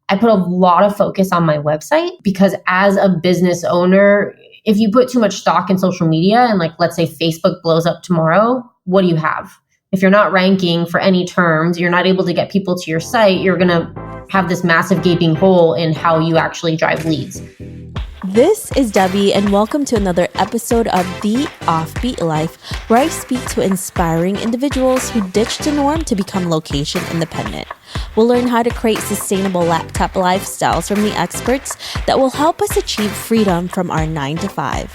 I put a lot of focus on my website because as a business owner, if you put too much stock in social media and like, let's say Facebook blows up tomorrow, what do you have? If you're not ranking for any terms, you're not able to get people to your site, you're going to have this massive gaping hole in how you actually drive leads. This is Debbie, and welcome to another episode of The Offbeat Life, where I speak to inspiring individuals who ditched the norm to become location independent. We'll learn how to create sustainable laptop lifestyles from the experts that will help us achieve freedom from our 9 to 5.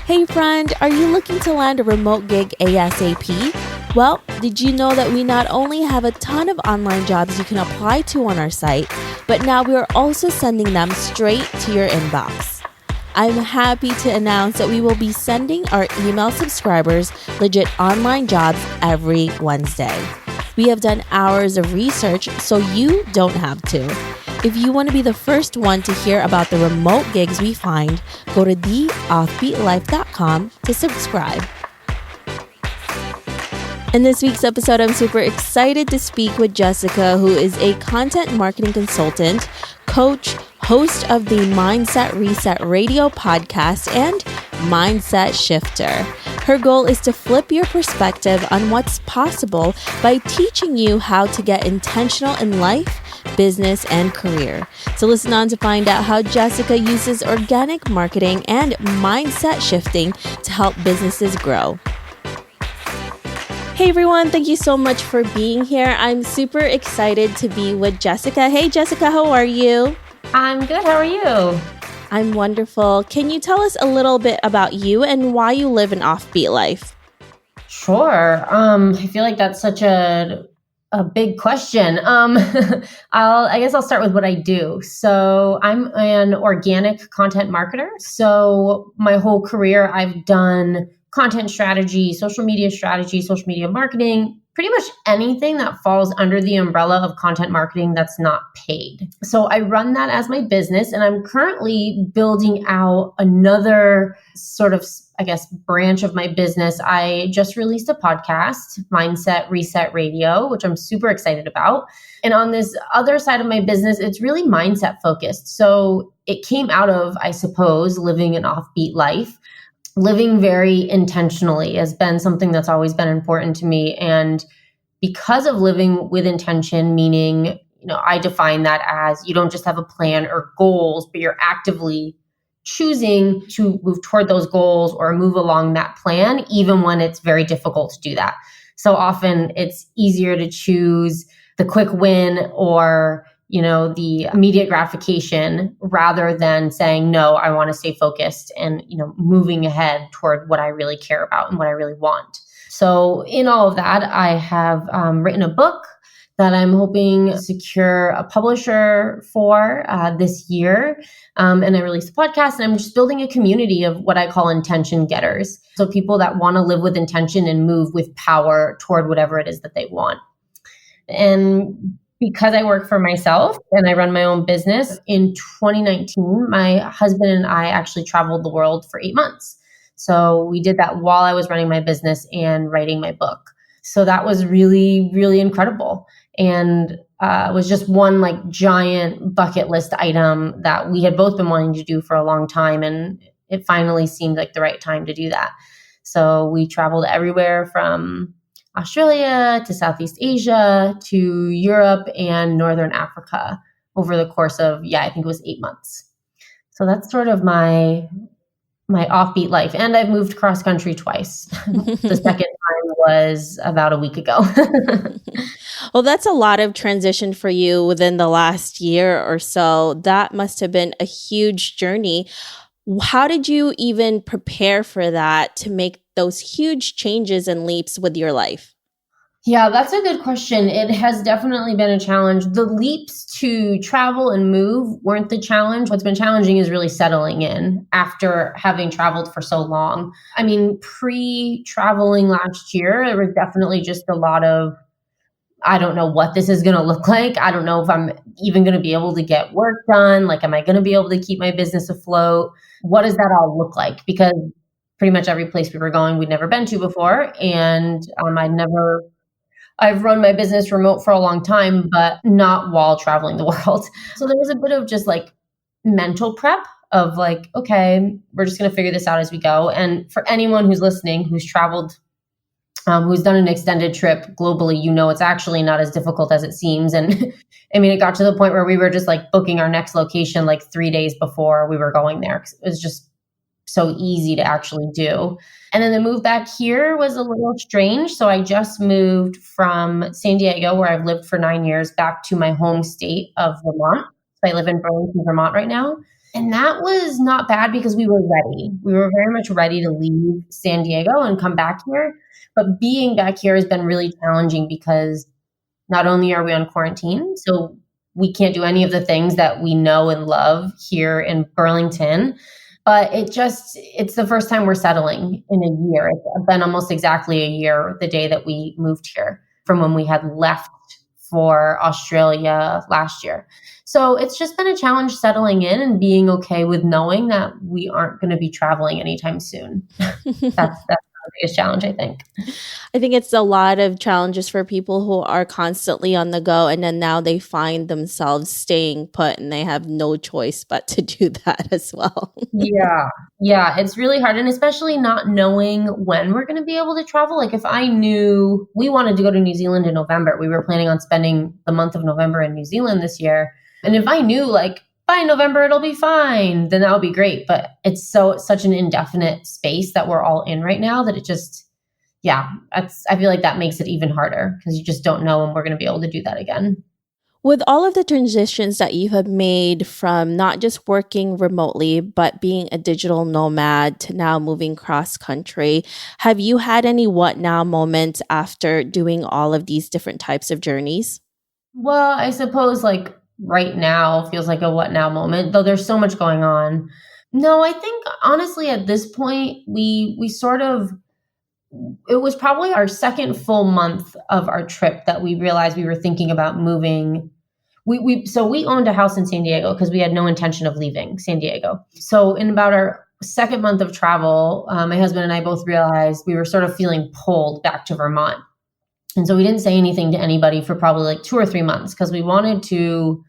Hey friend, are you looking to land a remote gig ASAP? Well, did you know that we not only have a ton of online jobs you can apply to on our site, but now we are also sending them straight to your inbox. I'm happy to announce that we will be sending our email subscribers legit online jobs every Wednesday. We have done hours of research, so you don't have to. If you want to be the first one to hear about the remote gigs we find, go to theoffbeatlife.com to subscribe. In this week's episode, I'm super excited to speak with Jessica, who is a content marketing consultant, coach, host of the Mindset Reset Radio podcast, and Mindset Shifter. Her goal is to flip your perspective on what's possible by teaching you how to get intentional in life, business, and career. So listen on to find out how Jessica uses organic marketing and mindset shifting to help businesses grow. Hey everyone, thank you so much for being here. I'm super excited to be with Jessica. Hey Jessica, how are you? I'm good. How are you? I'm wonderful. Can you tell us a little bit about you and why you live an offbeat life? Sure. I feel like that's such a big question. I guess I'll start with what I do. So I'm an organic content marketer. So my whole career, I've done content strategy, social media marketing, pretty much anything that falls under the umbrella of content marketing that's not paid. So I run that as my business, and I'm currently building out another sort of, I guess, branch of my business. I just released a podcast, Mindset Reset Radio, which I'm super excited about. And on this other side of my business, it's really mindset focused. So it came out of, I suppose, living an offbeat life. Living very intentionally has been something that's always been important to me. And because of living with intention, meaning, I define that as you don't just have a plan or goals, but you're actively choosing to move toward those goals or move along that plan, even when it's very difficult to do that. So often it's easier to choose the quick win or the immediate gratification rather than saying, no, I want to stay focused and, moving ahead toward what I really care about and what I really want. So in all of that, I have written a book that I'm hoping to secure a publisher for this year. And I released a podcast, and I'm just building a community of what I call intention getters. So people that want to live with intention and move with power toward whatever it is that they want. And because I work for myself and I run my own business, in 2019, my husband and I actually traveled the world for 8 months. So we did that while I was running my business and writing my book. So that was really, really incredible. And it was just one giant bucket list item that we had both been wanting to do for a long time. And it finally seemed like the right time to do that. So we traveled everywhere from Australia to Southeast Asia to Europe and Northern Africa over the course of, I think it was 8 months. So that's sort of my offbeat life. And I've moved cross country twice. The second time was about a week ago. Well, that's a lot of transition for you within the last year or so. That must have been a huge journey. How did you even prepare for that to make those huge changes and leaps with your life? Yeah, that's a good question. It has definitely been a challenge. The leaps to travel and move weren't the challenge. What's been challenging is really settling in after having traveled for so long. I mean, pre-traveling last year, there was definitely just a lot of, I don't know what this is going to look like. I don't know if I'm even going to be able to get work done. Am I going to be able to keep my business afloat? What does that all look like? Because pretty much every place we were going, we'd never been to before. And I've run my business remote for a long time, but not while traveling the world. So there was a bit of just like mental prep of like, okay, we're just going to figure this out as we go. And for anyone who's listening, who's traveled, who's done an extended trip globally, it's actually not as difficult as it seems. And I mean, it got to the point where we were just like booking our next location like 3 days before we were going there. It was just so easy to actually do. And then the move back here was a little strange. So I just moved from San Diego, where I've lived for 9 years, back to my home state of Vermont. So I live in Burlington, Vermont right now. And that was not bad because we were ready. We were very much ready to leave San Diego and come back here. But being back here has been really challenging because not only are we on quarantine, so we can't do any of the things that we know and love here in Burlington, but it's the first time we're settling in a year. It's been almost exactly a year the day that we moved here from when we had left for Australia last year. So it's just been a challenge settling in and being okay with knowing that we aren't going to be traveling anytime soon. That's the biggest challenge, I think. I think it's a lot of challenges for people who are constantly on the go, and then now they find themselves staying put and they have no choice but to do that as well. Yeah, it's really hard. And especially not knowing when we're going to be able to travel. Like if I knew we wanted to go to New Zealand in November, we were planning on spending the month of November in New Zealand this year. And if I knew like by November it'll be fine, then that would be great. But it's such an indefinite space that we're all in right now that it just, I feel like that makes it even harder because you just don't know when we're going to be able to do that again. With all of the transitions that you have made from not just working remotely, but being a digital nomad to now moving cross country, have you had any what now moments after doing all of these different types of journeys? Well, I suppose like right now feels like a what now moment, though there's so much going on. No, I think honestly at this point, we sort of, it was probably our second full month of our trip that we realized we were thinking about moving. So we owned a house in San Diego because we had no intention of leaving San Diego. So in about our second month of travel, my husband and I both realized we were sort of feeling pulled back to Vermont. And so we didn't say anything to anybody for probably like 2 or 3 months because we wanted to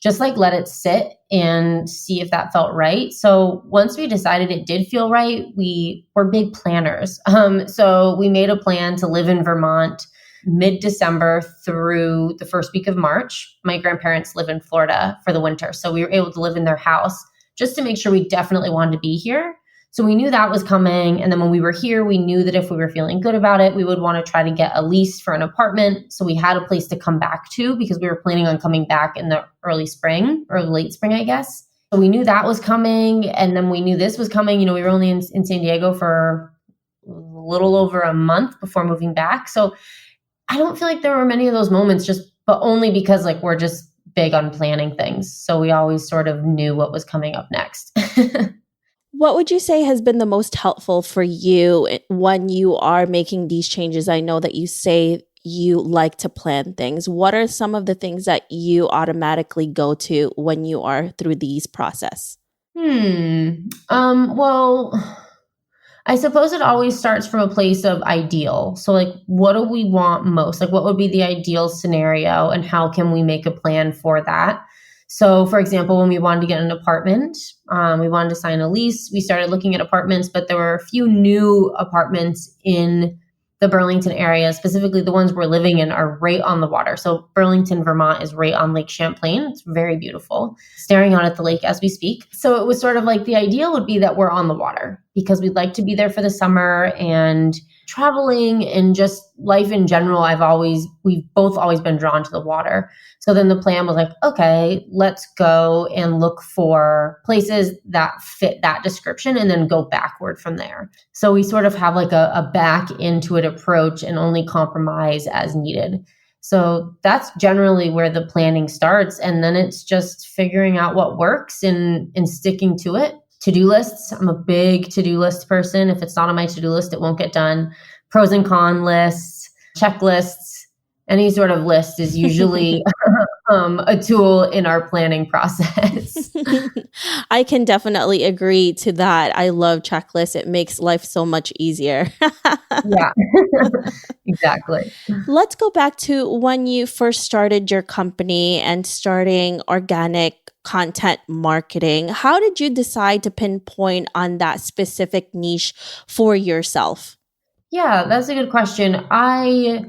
just like let it sit and see if that felt right. So once we decided it did feel right, we were big planners. So we made a plan to live in Vermont mid-December through the first week of March. My grandparents live in Florida for the winter. So we were able to live in their house just to make sure we definitely wanted to be here. So we knew that was coming. And then when we were here, we knew that if we were feeling good about it, we would want to try to get a lease for an apartment. So we had a place to come back to because we were planning on coming back in the early spring or late spring, I guess. So we knew that was coming. And then we knew this was coming. We were only in San Diego for a little over a month before moving back. So I don't feel like there were many of those moments but only because like we're just big on planning things. So we always sort of knew what was coming up next. What would you say has been the most helpful for you when you are making these changes? I know that you say you like to plan things. What are some of the things that you automatically go to when you are through these process? Well, I suppose it always starts from a place of ideal. So like, what do we want most? Like, what would be the ideal scenario and how can we make a plan for that? So for example, when we wanted to get an apartment, we wanted to sign a lease, we started looking at apartments, but there were a few new apartments in the Burlington area, specifically the ones we're living in are right on the water. So Burlington, Vermont is right on Lake Champlain. It's very beautiful, staring out at the lake as we speak. So it was sort of like the ideal would be that we're on the water because we'd like to be there for the summer and traveling and just life in general. We've both always been drawn to the water. So then the plan was like, okay, let's go and look for places that fit that description and then go backward from there. So we sort of have like a back into it approach and only compromise as needed. So that's generally where the planning starts. And then it's just figuring out what works and sticking to it. To-do lists. I'm a big to-do list person. If it's not on my to-do list, it won't get done. Pros and con lists, checklists, any sort of list is usually a tool in our planning process. I can definitely agree to that. I love checklists. It makes life so much easier. Yeah, exactly. Let's go back to when you first started your company and starting organic content marketing. How did you decide to pinpoint on that specific niche for yourself? Yeah, that's a good question. I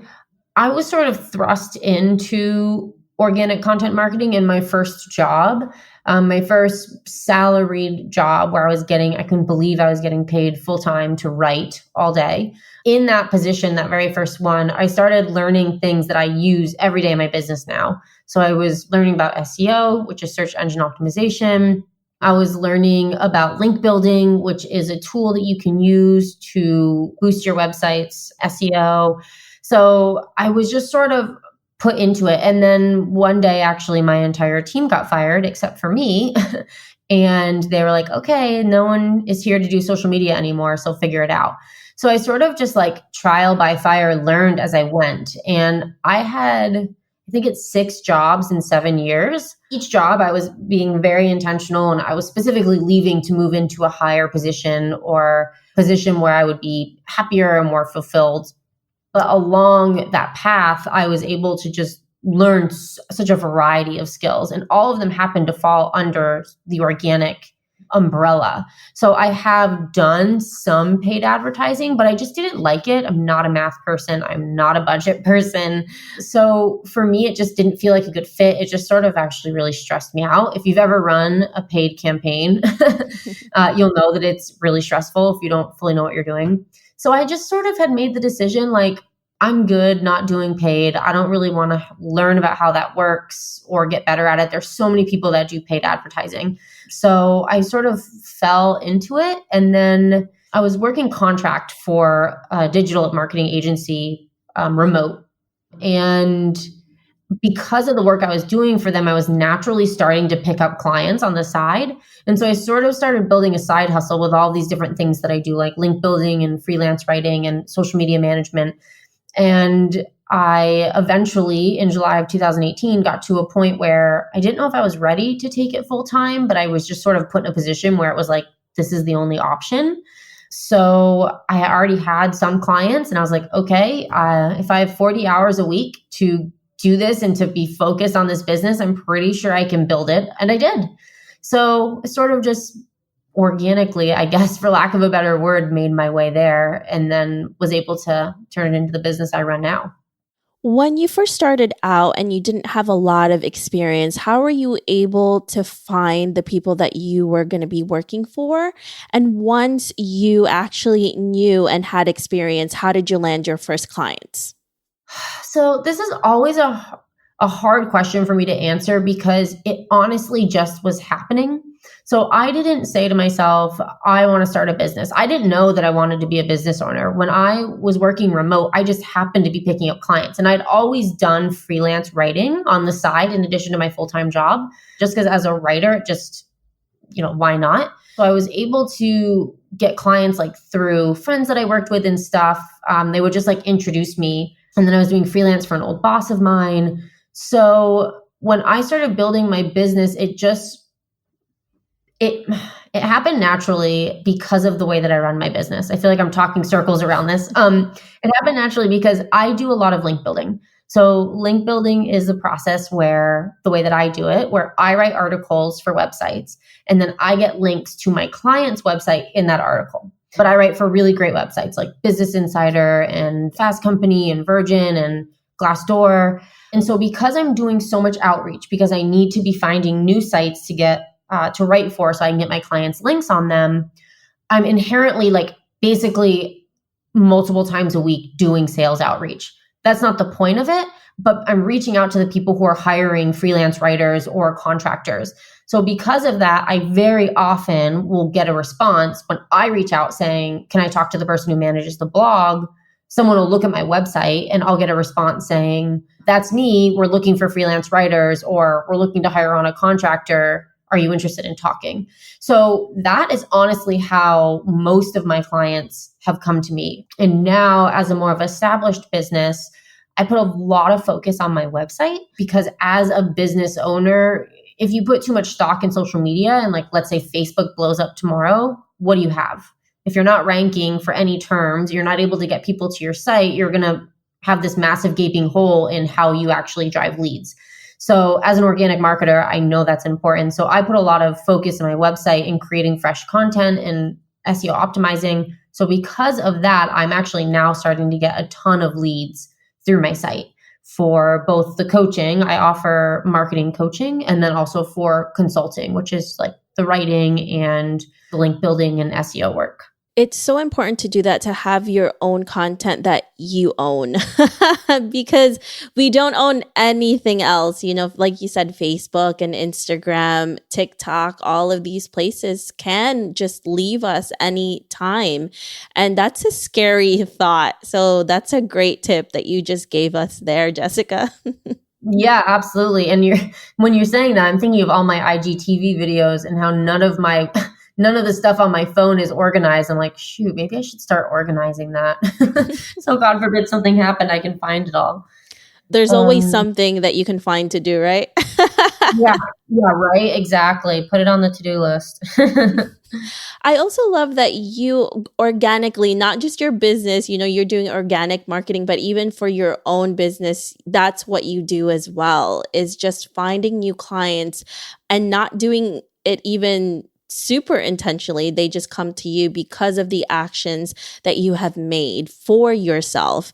was sort of thrust into organic content marketing in my first job, my first salaried job where I couldn't believe I was getting paid full time to write all day. In that position, that very first one, I started learning things that I use every day in my business now. So I was learning about SEO, which is search engine optimization. I was learning about link building, which is a tool that you can use to boost your website's SEO. So I was just sort of put into it. And then one day, actually, my entire team got fired except for me. And they were like, okay, no one is here to do social media anymore. So figure it out. So I sort of just like trial by fire learned as I went. And I think it's 6 jobs in 7 years. Each job I was being very intentional and I was specifically leaving to move into a higher position or position where I would be happier and more fulfilled. But along that path, I was able to just learn such a variety of skills, and all of them happened to fall under the organic umbrella. So I have done some paid advertising, but I just didn't like it. I'm not a math person. I'm not a budget person. So for me, it just didn't feel like a good fit. It just sort of actually really stressed me out. If you've ever run a paid campaign, you'll know that it's really stressful if you don't fully know what you're doing. So I just sort of had made the decision like, I'm good not doing paid. I don't really want to learn about how that works or get better at it. There's so many people that do paid advertising. So I sort of fell into it. And then I was working contract for a digital marketing agency, remote. And because of the work I was doing for them, I was naturally starting to pick up clients on the side. And so I sort of started building a side hustle with all these different things that I do, like link building and freelance writing and social media management. And I eventually, in July of 2018, got to a point where I didn't know if I was ready to take it full time, but I was just sort of put in a position where it was like, this is the only option. So I already had some clients and I was like, okay, if I have 40 hours a week to do this and to be focused on this business, I'm pretty sure I can build it. And I did. So I sort of just organically, I guess, for lack of a better word, made my way there and then was able to turn it into the business I run now. When you first started out and you didn't have a lot of experience, how were you able to find the people that you were going to be working for? And once you actually knew and had experience, how did you land your first clients? So this is always a hard question for me to answer because it honestly just was happening. So I didn't say to myself, I want to start a business. I didn't know that I wanted to be a business owner. When I was working remote, I just happened to be picking up clients. And I'd always done freelance writing on the side in addition to my full-time job, just because as a writer, it just, why not? So I was able to get clients like through friends that I worked with and stuff. They would just like introduce me. And then I was doing freelance for an old boss of mine. So when I started building my business, it happened naturally because of the way that I run my business. I feel like I'm talking circles around this. It happened naturally because I do a lot of link building. So link building is a process where the way that I do it, where I write articles for websites and then I get links to my client's website in that article. But I write for really great websites like Business Insider and Fast Company and Virgin and Glassdoor. And so because I'm doing so much outreach, because I need to be finding new sites to get to write for so I can get my clients links on them, I'm inherently like basically multiple times a week doing sales outreach. That's not the point of it, but I'm reaching out to the people who are hiring freelance writers or contractors. So because of that, I very often will get a response when I reach out saying, can I talk to the person who manages the blog? Someone will look at my website and I'll get a response saying, that's me. We're looking for freelance writers or we're looking to hire on a contractor. Are you interested in talking? So that is honestly how most of my clients have come to me. And now as a more of established business, I put a lot of focus on my website because as a business owner, if you put too much stock in social media and like, let's say Facebook blows up tomorrow, what do you have? If you're not ranking for any terms, you're not able to get people to your site, you're going to have this massive gaping hole in how you actually drive leads. So as an organic marketer, I know that's important. So I put a lot of focus on my website in creating fresh content and SEO optimizing. So because of that, I'm actually now starting to get a ton of leads through my site for both the coaching. I offer marketing coaching and then also for consulting, which is like the writing and the link building and SEO work. It's so important to do that, to have your own content that you own because we don't own anything else. You know, like you said, Facebook and Instagram, TikTok, all of these places can just leave us any time. And that's a scary thought. So that's a great tip that you just gave us there, Jessica. Yeah, absolutely. And when you're saying that, I'm thinking of all my IGTV videos and how none of the stuff on my phone is organized. I'm like, shoot, maybe I should start organizing that. So God forbid something happened, I can find it all. There's always something that you can find to do, right? Yeah, right. Exactly. Put it on the to-do list. I also love that you organically, not just your business, you know, you're doing organic marketing, but even for your own business, that's what you do as well, is just finding new clients and not doing it even super intentionally. They just come to you because of the actions that you have made for yourself.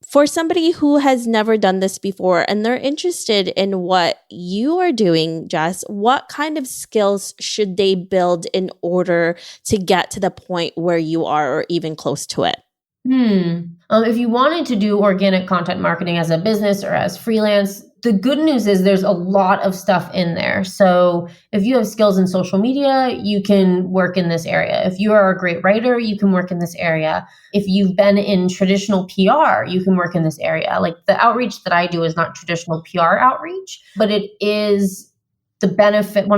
For somebody who has never done this before and they're interested in what you are doing, Jess, what kind of skills should they build in order to get to the point where you are or even close to it? If you wanted to do organic content marketing as a business or as freelance, the good news is there's a lot of stuff in there. So if you have skills in social media, you can work in this area. If you are a great writer, you can work in this area. If you've been in traditional PR, you can work in this area. Like the outreach that I do is not traditional PR outreach, but it is one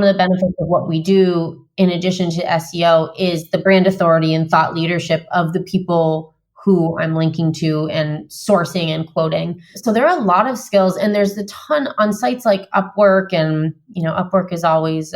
of the benefits of what we do in addition to SEO is the brand authority and thought leadership of the people who I'm linking to and sourcing and quoting. So there are a lot of skills, and there's a ton on sites like Upwork, and Upwork is always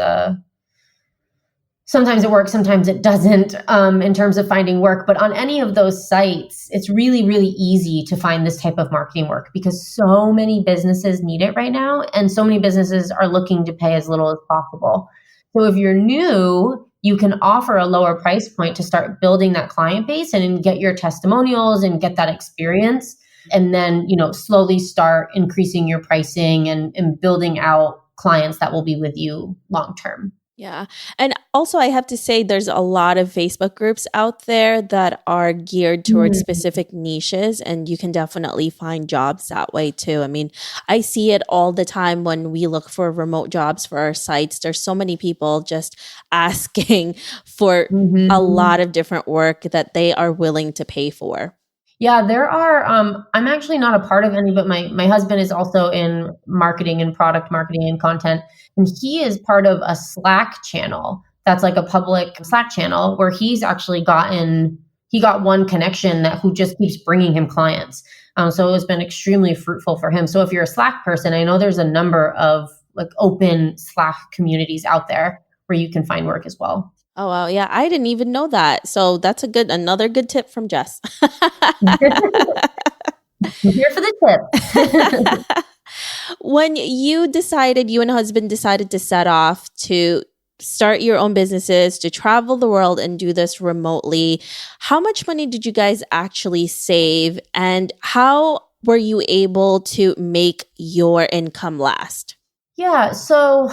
sometimes it works, sometimes it doesn't in terms of finding work. But on any of those sites, it's really, really easy to find this type of marketing work because so many businesses need it right now, and so many businesses are looking to pay as little as possible. So if you're new, you can offer a lower price point to start building that client base and get your testimonials and get that experience. And then, slowly start increasing your pricing and building out clients that will be with you long term. Yeah. And also, I have to say, there's a lot of Facebook groups out there that are geared towards specific niches, and you can definitely find jobs that way too. I mean, I see it all the time when we look for remote jobs for our sites. There's so many people just asking for a lot of different work that they are willing to pay for. Yeah, there are. I'm actually not a part of any, but my husband is also in marketing and product marketing and content. And he is part of a Slack channel that's like a public Slack channel where he got one connection who just keeps bringing him clients. So it's been extremely fruitful for him. So if you're a Slack person, I know there's a number of like open Slack communities out there where you can find work as well. Oh, wow. Yeah, I didn't even know that. So that's another good tip from Jess. Here for the tip. When you and husband decided to set off to start your own businesses, to travel the world and do this remotely, how much money did you guys actually save? And how were you able to make your income last? Yeah. So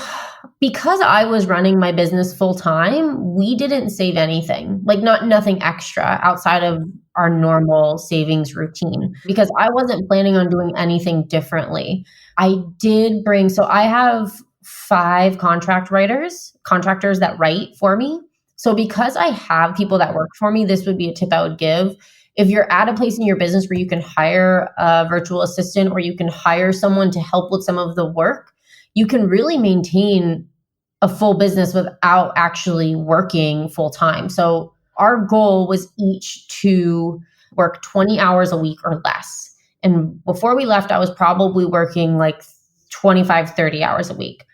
because I was running my business full time, we didn't save anything, like nothing extra outside of our normal savings routine because I wasn't planning on doing anything differently. So I have 5 contractors that write for me. So because I have people that work for me, this would be a tip I would give. If you're at a place in your business where you can hire a virtual assistant or you can hire someone to help with some of the work, you can really maintain a full business without actually working full time. So our goal was each to work 20 hours a week or less. And before we left, I was probably working like 25, 30 hours a week.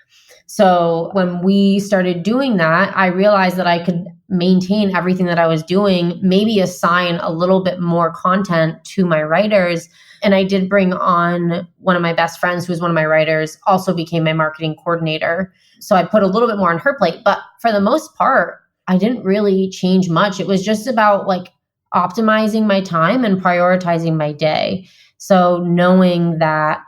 So when we started doing that, I realized that I could maintain everything that I was doing, maybe assign a little bit more content to my writers. And I did bring on one of my best friends, who was one of my writers, also became my marketing coordinator. So I put a little bit more on her plate. But for the most part, I didn't really change much. It was just about like optimizing my time and prioritizing my day. So knowing that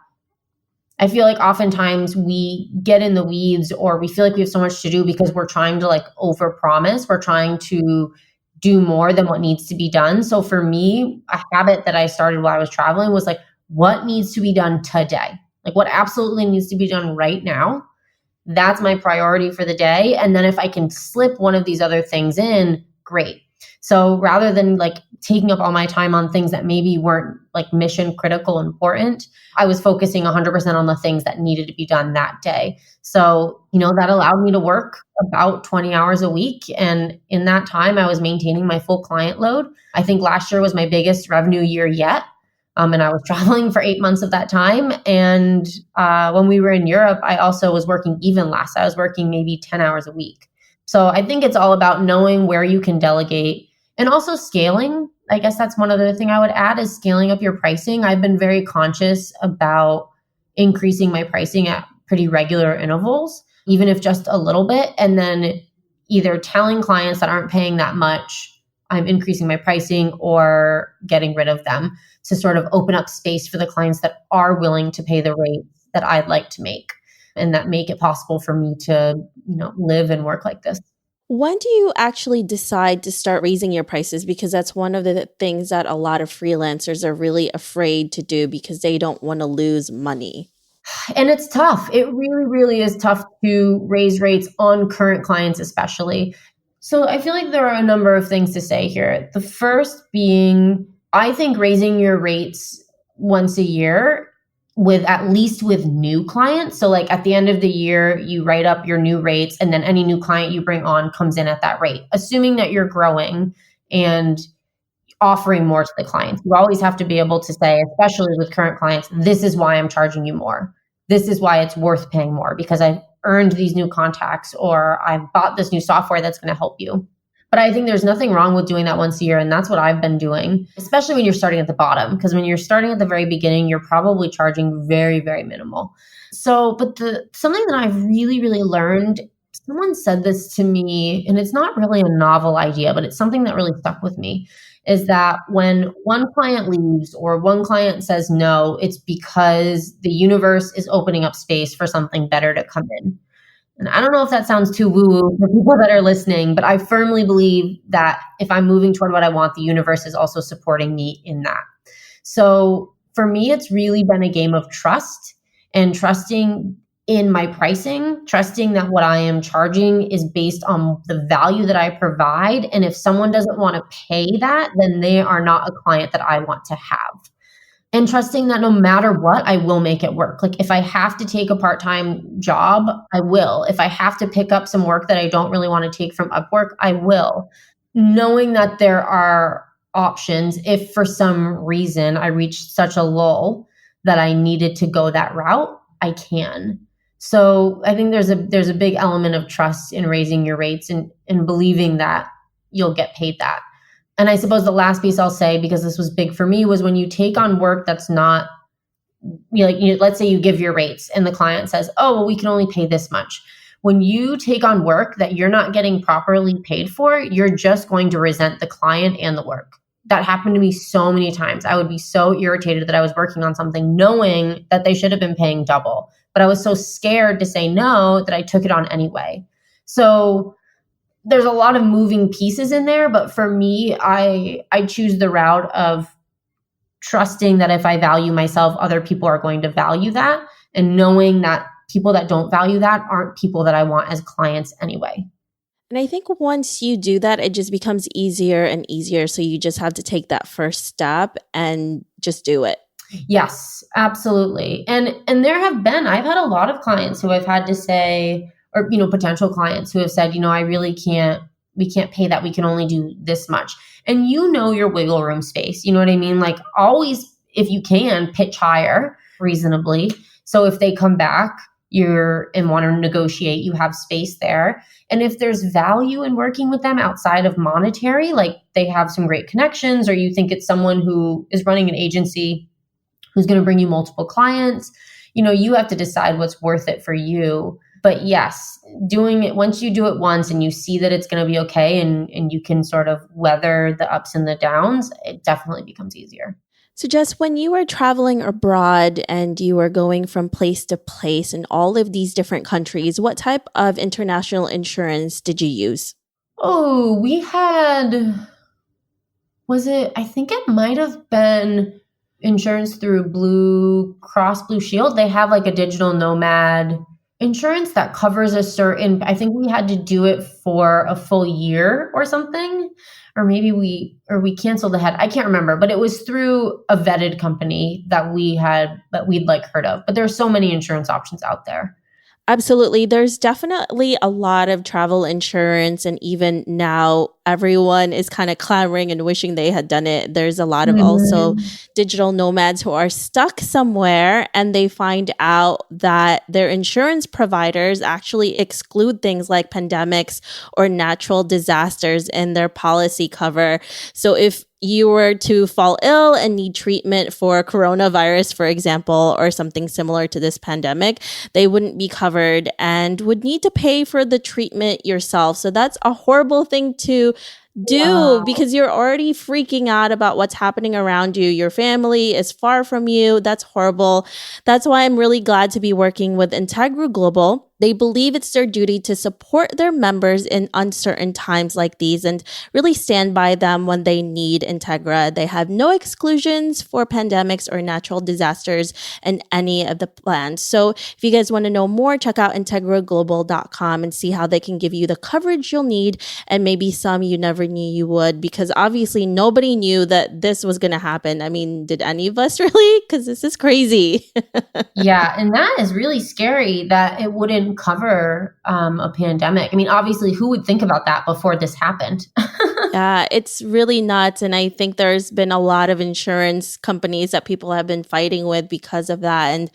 I feel like oftentimes we get in the weeds or we feel like we have so much to do because we're trying to like overpromise. We're trying to do more than what needs to be done. So for me, a habit that I started while I was traveling was like, what needs to be done today? Like what absolutely needs to be done right now? That's my priority for the day. And then if I can slip one of these other things in, great. So rather than like taking up all my time on things that maybe weren't like mission critical important, I was focusing 100% on the things that needed to be done that day. So, that allowed me to work about 20 hours a week. And in that time, I was maintaining my full client load. I think last year was my biggest revenue year yet. And I was traveling for 8 months of that time. And when we were in Europe, I also was working even less. I was working maybe 10 hours a week. So I think it's all about knowing where you can delegate and also scaling. I guess that's one other thing I would add is scaling up your pricing. I've been very conscious about increasing my pricing at pretty regular intervals, even if just a little bit. And then either telling clients that aren't paying that much, I'm increasing my pricing, or getting rid of them to sort of open up space for the clients that are willing to pay the rates that I'd like to make and that make it possible for me to, live and work like this. When do you actually decide to start raising your prices? Because that's one of the things that a lot of freelancers are really afraid to do because they don't want to lose money. And it's tough. It really, really is tough to raise rates on current clients, especially. So I feel like there are a number of things to say here. The first being, I think raising your rates once a year at least with new clients. So like at the end of the year, you write up your new rates and then any new client you bring on comes in at that rate, assuming that you're growing and offering more to the clients. You always have to be able to say, especially with current clients, this is why I'm charging you more. This is why it's worth paying more because I've earned these new contacts or I've bought this new software that's going to help you. But I think there's nothing wrong with doing that once a year. And that's what I've been doing, especially when you're starting at the bottom. Because when you're starting at the very beginning, you're probably charging very, very minimal. So, but something that I've really, really learned, someone said this to me, and it's not really a novel idea, but it's something that really stuck with me, is that when one client leaves or one client says no, it's because the universe is opening up space for something better to come in. And I don't know if that sounds too woo-woo for people that are listening, but I firmly believe that if I'm moving toward what I want, the universe is also supporting me in that. So for me, it's really been a game of trust and trusting in my pricing, trusting that what I am charging is based on the value that I provide. And if someone doesn't want to pay that, then they are not a client that I want to have. And trusting that no matter what, I will make it work. Like if I have to take a part-time job, I will. If I have to pick up some work that I don't really want to take from Upwork, I will. Knowing that there are options if for some reason I reached such a lull that I needed to go that route, I can. So I think there's a big element of trust in raising your rates and believing that you'll get paid that. And I suppose the last piece I'll say, because this was big for me, was when you take on work that's not, let's say you give your rates and the client says, oh, well, we can only pay this much. When you take on work that you're not getting properly paid for, you're just going to resent the client and the work. That happened to me so many times. I would be so irritated that I was working on something knowing that they should have been paying double. But I was so scared to say no that I took it on anyway. So there's a lot of moving pieces in there, but for me, I choose the route of trusting that if I value myself, other people are going to value that, and knowing that people that don't value that aren't people that I want as clients anyway. And I think once you do that, it just becomes easier and easier. So you just have to take that first step and just do it. Yes, absolutely. And I've had a lot of clients who I've had to say, or, potential clients who have said, we can't pay that. We can only do this much. And your wiggle room space, you know what I mean? Like always if you can, pitch higher reasonably. So if they come back, you're and want to negotiate, you have space there. And if there's value in working with them outside of monetary, like they have some great connections, or you think it's someone who is running an agency who's going to bring you multiple clients, you have to decide what's worth it for you. But yes, doing it, once you do it once and you see that it's going to be okay, and you can sort of weather the ups and the downs, it definitely becomes easier. So, Jess, when you were traveling abroad and you were going from place to place in all of these different countries, what type of international insurance did you use? Oh, I think it might have been insurance through Blue Cross Blue Shield. They have like a digital nomad insurance that covers I think we had to do it for a full year or something, or maybe we canceled ahead. I can't remember, but it was through a vetted company that we'd like heard of. But there's so many insurance options out there. Absolutely. There's definitely a lot of travel insurance. And even now, everyone is kind of clamoring and wishing they had done it. There's a lot of also digital nomads who are stuck somewhere and they find out that their insurance providers actually exclude things like pandemics or natural disasters in their policy cover. So if you were to fall ill and need treatment for coronavirus, for example, or something similar to this pandemic, they wouldn't be covered and would need to pay for the treatment yourself. So that's a horrible thing to do because you're already freaking out about what's happening around you. Your family is far from you. That's horrible. That's why I'm really glad to be working with Integra Global. They believe it's their duty to support their members in uncertain times like these and really stand by them when they need Integra. They have no exclusions for pandemics or natural disasters in any of the plans. So if you guys want to know more, check out integraglobal.com and see how they can give you the coverage you'll need and maybe some you never knew you would, because obviously nobody knew that this was going to happen. I mean, did any of us really? Because this is crazy. Yeah, and that is really scary that it wouldn't cover a pandemic. I mean, obviously, who would think about that before this happened? Yeah, it's really nuts. And I think there's been a lot of insurance companies that people have been fighting with because of that. And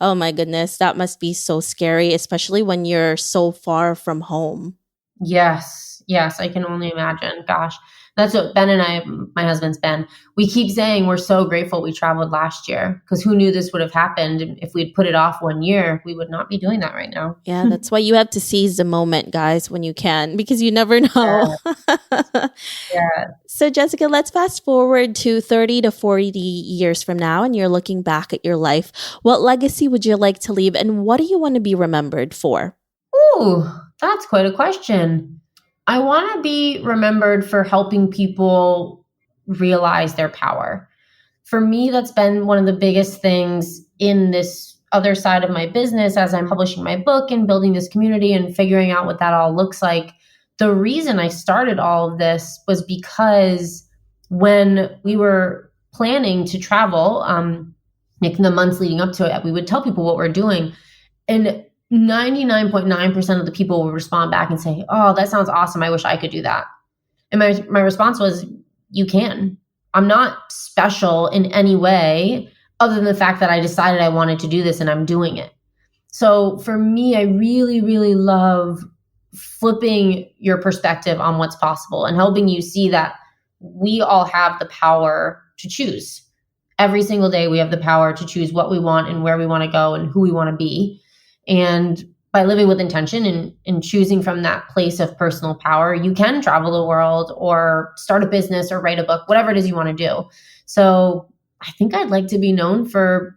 oh my goodness, that must be so scary, especially when you're so far from home. Yes, I can only imagine. Gosh, that's what Ben and I, my husband's Ben, we keep saying we're so grateful we traveled last year, because who knew this would have happened? If we'd put it off 1 year, we would not be doing that right now. Yeah, that's why you have to seize the moment, guys, when you can, because you never know. Yeah. So, Jessica, let's fast forward to 30 to 40 years from now, and you're looking back at your life. What legacy would you like to leave, and what do you want to be remembered for? Ooh, that's quite a question. I want to be remembered for helping people realize their power. For me, that's been one of the biggest things in this other side of my business as I'm publishing my book and building this community and figuring out what that all looks like. The reason I started all of this was because when we were planning to travel, in the months leading up to it, we would tell people what we're doing. And 99.9% of the people will respond back and say, "Oh, that sounds awesome. I wish I could do that." And my response was, "You can. I'm not special in any way other than the fact that I decided I wanted to do this and I'm doing it." So for me, I really, really love flipping your perspective on what's possible and helping you see that we all have the power to choose. Every single day, we have the power to choose what we want and where we want to go and who we want to be. And by living with intention and choosing from that place of personal power, you can travel the world or start a business or write a book, whatever it is you want to do. So I think I'd like to be known for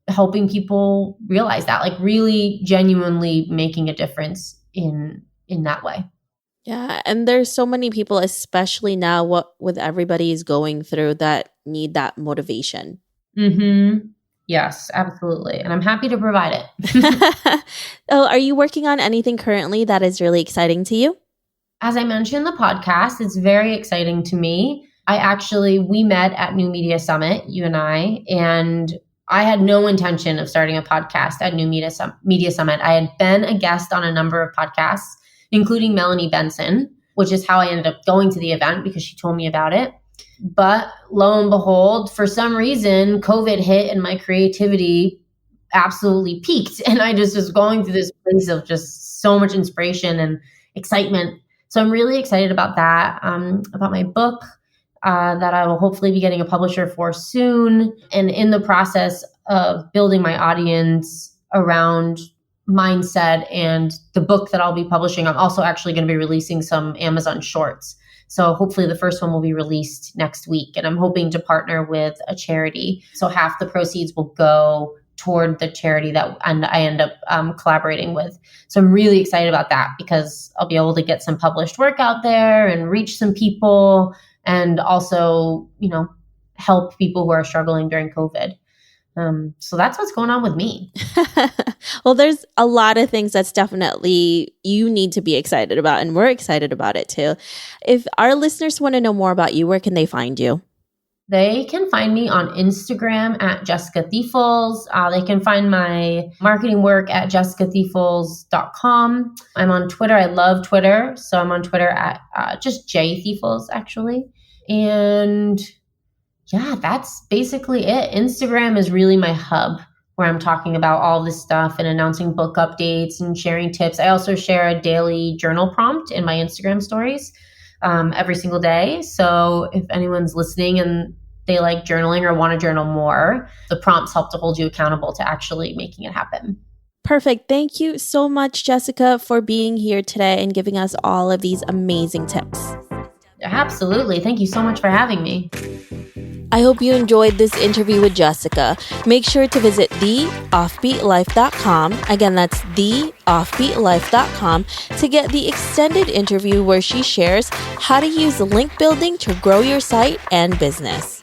helping people realize that, like really genuinely making a difference in that way. Yeah, and there's so many people, especially now with everybody's going through, that need that motivation. Mm-hmm. Yes, absolutely. And I'm happy to provide it. Oh, are you working on anything currently that is really exciting to you? As I mentioned in the podcast, it's very exciting to me. We met at New Media Summit, you and and I had no intention of starting a podcast at New Media Summit. I had been a guest on a number of podcasts, including Melanie Benson, which is how I ended up going to the event because she told me about it. But lo and behold, for some reason, COVID hit and my creativity absolutely peaked. And I just was going through this place of just so much inspiration and excitement. So I'm really excited about that, about my book that I will hopefully be getting a publisher for soon. And in the process of building my audience around mindset and the book that I'll be publishing, I'm also actually going to be releasing some Amazon shorts. So hopefully the first one will be released next week. And I'm hoping to partner with a charity. So half the proceeds will go toward the charity that I end up collaborating with. So I'm really excited about that because I'll be able to get some published work out there and reach some people and also, help people who are struggling during COVID. So that's what's going on with me. Well, there's a lot of things that's definitely you need to be excited about, and we're excited about it too. If our listeners want to know more about you, where can they find you? They can find me on Instagram at Jessica Thiefels. They can find my marketing work at jessicathiefels.com. I'm on Twitter. I love Twitter. So I'm on Twitter at just J Thiefels, actually. And yeah, that's basically it. Instagram is really my hub where I'm talking about all this stuff and announcing book updates and sharing tips. I also share a daily journal prompt in my Instagram stories every single day. So if anyone's listening and they like journaling or want to journal more, the prompts help to hold you accountable to actually making it happen. Perfect. Thank you so much, Jessica, for being here today and giving us all of these amazing tips. Absolutely. Thank you so much for having me. I hope you enjoyed this interview with Jessica. Make sure to visit theoffbeatlife.com. Again, that's theoffbeatlife.com to get the extended interview where she shares how to use link building to grow your site and business.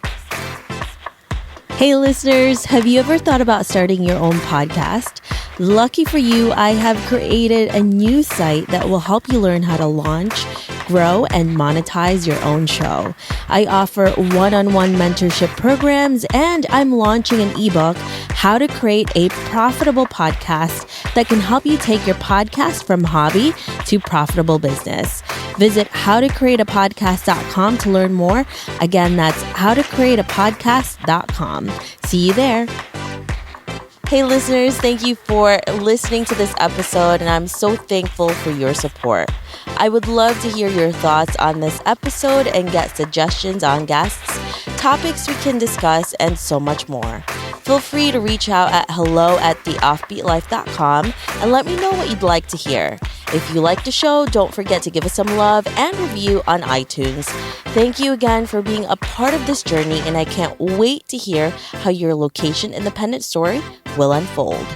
Hey listeners, have you ever thought about starting your own podcast? Lucky for you, I have created a new site that will help you learn how to launch, grow, and monetize your own show. I offer one-on-one mentorship programs, and I'm launching an ebook, How to Create a Profitable Podcast, that can help you take your podcast from hobby to profitable business. Visit howtocreateapodcast.com to learn more. Again, that's howtocreateapodcast.com. See you there. Hey listeners, thank you for listening to this episode, and I'm so thankful for your support. I would love to hear your thoughts on this episode and get suggestions on guests, topics we can discuss, and so much more. Feel free to reach out at hello@theoffbeatlife.com and let me know what you'd like to hear. If you like the show, don't forget to give us some love and review on iTunes. Thank you again for being a part of this journey, and I can't wait to hear how your location independent story will unfold.